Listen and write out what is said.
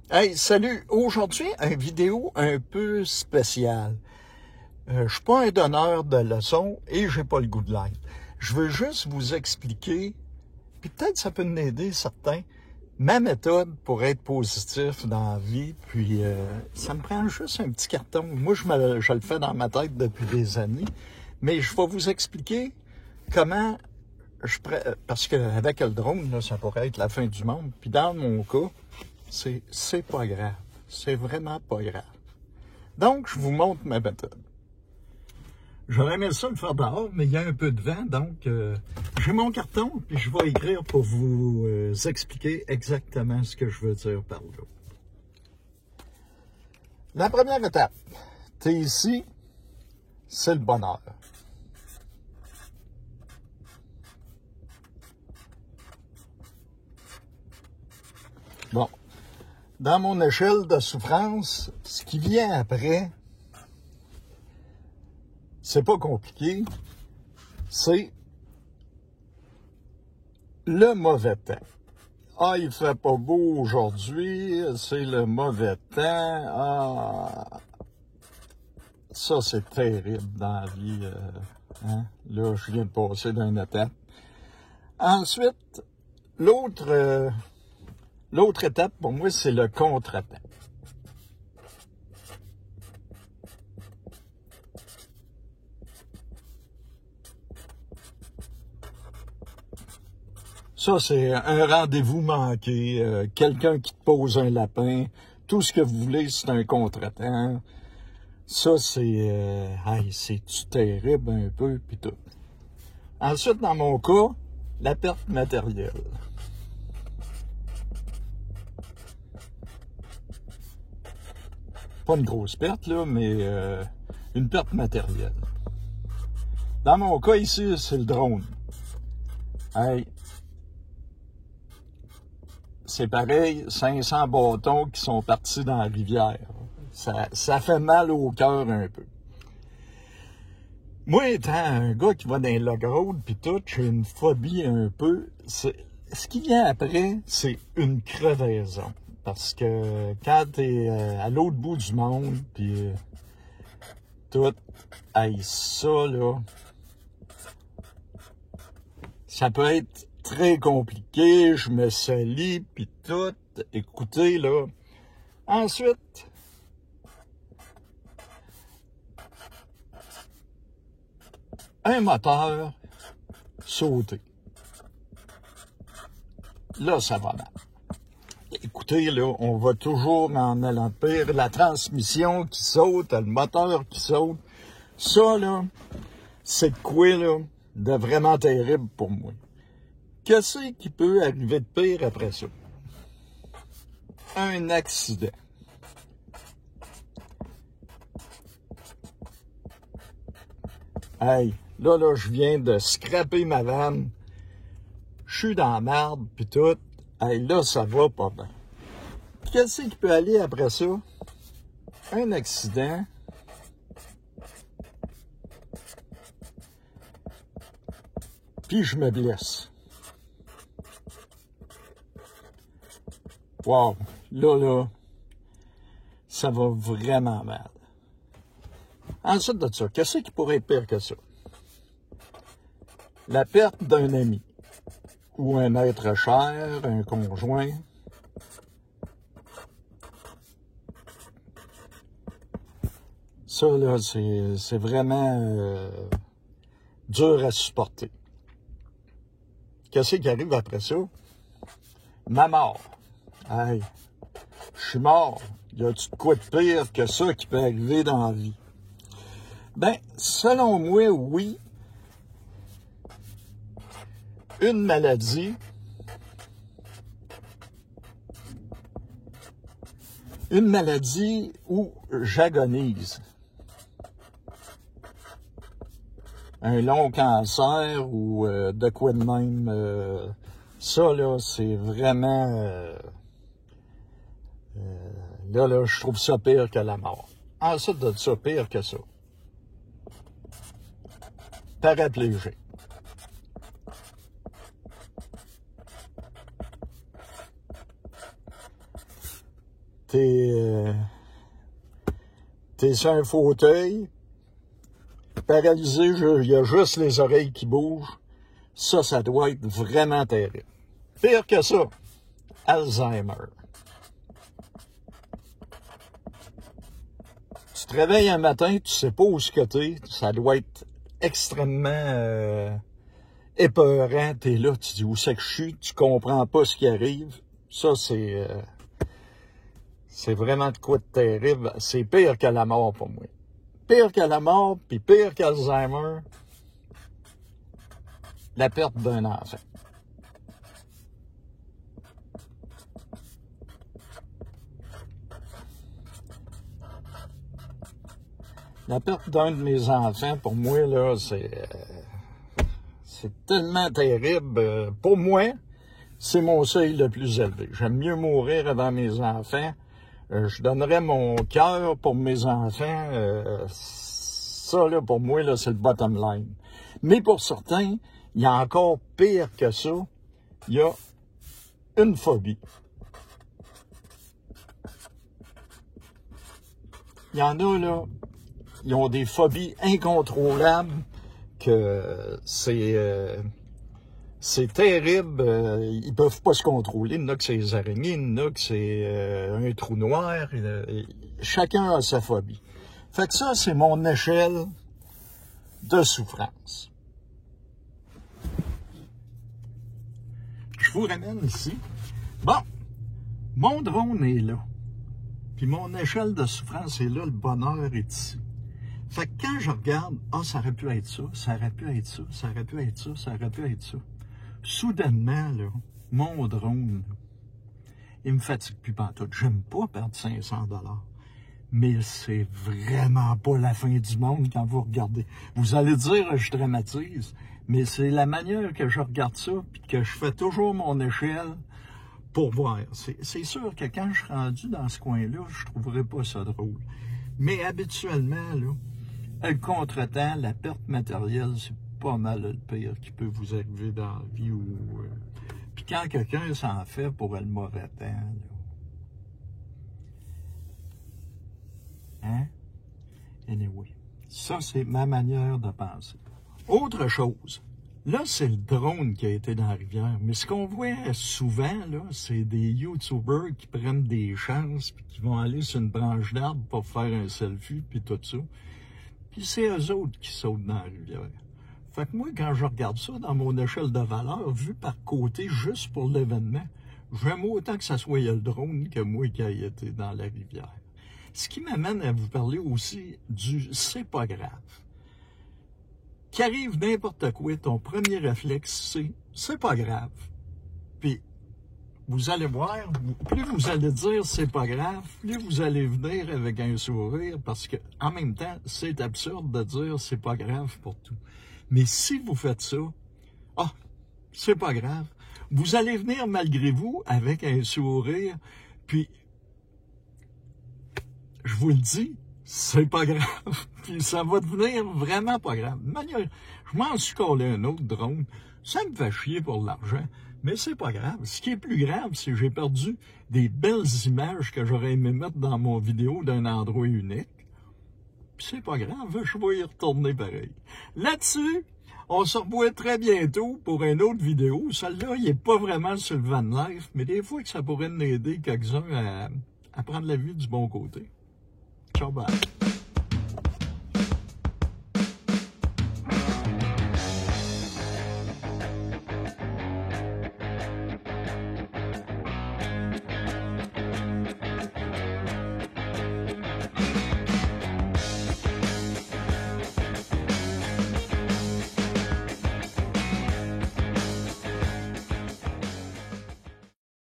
Hey, salut! Aujourd'hui, une vidéo un peu spéciale. Je suis pas un donneur de leçons et j'ai pas le goût de l'être. Je veux juste vous expliquer, puis peut-être ça peut nous aider certains, ma méthode pour être positif dans la vie, puis ça me prend juste un petit carton. Moi, je le fais dans ma tête depuis des années, mais je vais vous expliquer comment parce qu'avec le drone, là, ça pourrait être la fin du monde, puis dans mon cas, c'est pas grave. C'est vraiment pas grave. Donc, je vous montre ma méthode. J'aurais aimé ça le faire dehors, mais il y a un peu de vent, donc j'ai mon carton, puis je vais écrire pour vous expliquer exactement ce que je veux dire par là. La première étape, t'es ici, c'est le bonheur. Bon, dans mon échelle de souffrance, ce qui vient après, c'est pas compliqué, c'est le mauvais temps. Ah, il fait pas beau aujourd'hui, c'est le mauvais temps. Ah, ça c'est terrible dans la vie. Hein? Là, je viens de passer d'une étape. Ensuite, l'autre étape pour moi, c'est le contre-temps. Ça, c'est un rendez-vous manqué, quelqu'un qui te pose un lapin, tout ce que vous voulez, c'est un contre-temps. Ça, c'est terrible un peu, puis tout. Ensuite, dans mon cas, la perte matérielle. Pas une grosse perte, là, mais une perte matérielle. Dans mon cas, ici, c'est le drone. Hey, c'est pareil, 500 bâtons qui sont partis dans la rivière. Ça fait mal au cœur un peu. Moi, étant un gars qui va dans les log road pis tout, j'ai une phobie un peu. Ce qui vient après, c'est une crevaison. Parce que quand t'es à l'autre bout du monde, puis tout, hey, ça, là, ça peut être très compliqué, je me salis, puis tout. Écoutez, là. Ensuite, un moteur sauté. Là, ça va mal. Écoutez, là, on va toujours en allant de pire. La transmission qui saute, le moteur qui saute. Ça, là, c'est de quoi, là, de vraiment terrible pour moi. Qu'est-ce qui peut arriver de pire après ça? Un accident. Hey, là, je viens de scraper ma vanne. Je suis dans la merde, pis tout. Hey, là, ça va pas bien. Qu'est-ce qui peut aller après ça? Un accident. Puis je me blesse. Wow, là, ça va vraiment mal. Ensuite de ça, qu'est-ce qui pourrait être pire que ça? La perte d'un ami, ou un être cher, un conjoint. Ça, là, c'est vraiment dur à supporter. Qu'est-ce qui arrive après ça? Ma mort. Hey, je suis mort. Y a-tu de quoi de pire que ça qui peut arriver dans la vie? Ben, selon moi, oui. Une maladie. Une maladie où j'agonise. Un long cancer ou de quoi de même. Ça, là, c'est vraiment... là, je trouve ça pire que la mort. Ensuite de ça, pire que ça. Paraplégique. t'es sur un fauteuil, paralysé, il y a juste les oreilles qui bougent. Ça doit être vraiment terrible. Pire que ça, Alzheimer. Tu te réveilles un matin, tu sais pas où ce que t'es, ça doit être extrêmement épeurant. T'es là, tu dis où c'est que je suis, tu comprends pas ce qui arrive. Ça, c'est vraiment de quoi de terrible. C'est pire que la mort pour moi. Pire que la mort, puis pire qu'Alzheimer, la perte d'un enfant. La perte d'un de mes enfants, pour moi, là, c'est tellement terrible. Pour moi, c'est mon seuil le plus élevé. J'aime mieux mourir avant mes enfants. Je donnerais mon cœur pour mes enfants. Ça, là, pour moi, là, c'est le bottom line. Mais pour certains, il y a encore pire que ça. Il y a une phobie. Il y en a, là, ils ont des phobies incontrôlables que c'est terrible. Ils peuvent pas se contrôler. Il y en a que c'est les araignées, il y en a que c'est un trou noir. Chacun a sa phobie. Fait que ça, c'est mon échelle de souffrance. Je vous ramène ici. Bon, mon drone est là. Puis mon échelle de souffrance est là, le bonheur est ici. Fait que quand je regarde, ça aurait pu être ça, ça aurait pu être ça, ça aurait pu être ça, ça aurait pu être ça. Soudainement, là, mon drone, là, il me fatigue plus pantoute. J'aime pas perdre 500 $. Mais c'est vraiment pas la fin du monde quand vous regardez. Vous allez dire, je dramatise, mais c'est la manière que je regarde ça, puis que je fais toujours mon échelle pour voir. C'est sûr que quand je suis rendu dans ce coin-là, je trouverais pas ça drôle. Mais habituellement, là, le contretemps, la perte matérielle, c'est pas mal le pire qui peut vous arriver dans la vie. Puis quand quelqu'un s'en fait pour le mauvais temps, là. Hein? Anyway, ça, c'est ma manière de penser. Autre chose, là, c'est le drone qui a été dans la rivière, mais ce qu'on voit souvent, là, c'est des YouTubers qui prennent des chances puis qui vont aller sur une branche d'arbre pour faire un selfie puis tout ça. Puis c'est eux autres qui sautent dans la rivière. Fait que moi, quand je regarde ça dans mon échelle de valeur, vu par côté, juste pour l'événement, j'aime autant que ça soit le drone que moi qui ai été dans la rivière. Ce qui m'amène à vous parler aussi du « c'est pas grave ». Qu'arrive n'importe quoi, ton premier réflexe, c'est pas grave. Puis, vous allez voir, plus vous allez dire c'est pas grave, plus vous allez venir avec un sourire, parce que en même temps, c'est absurde de dire c'est pas grave pour tout. Mais si vous faites ça, c'est pas grave, vous allez venir malgré vous avec un sourire, puis je vous le dis, c'est pas grave. Puis ça va devenir vraiment pas grave. De manière, je m'en suis collé un autre drone. Ça me fait chier pour l'argent, mais c'est pas grave. Ce qui est plus grave, c'est que j'ai perdu des belles images que j'aurais aimé mettre dans mon vidéo d'un endroit unique. Puis c'est pas grave, je vais y retourner pareil. Là-dessus, on se revoit très bientôt pour une autre vidéo. Celle-là, il n'est pas vraiment sur le van life, mais des fois que ça pourrait nous aider quelques-uns à prendre la vue du bon côté. Ciao, bye.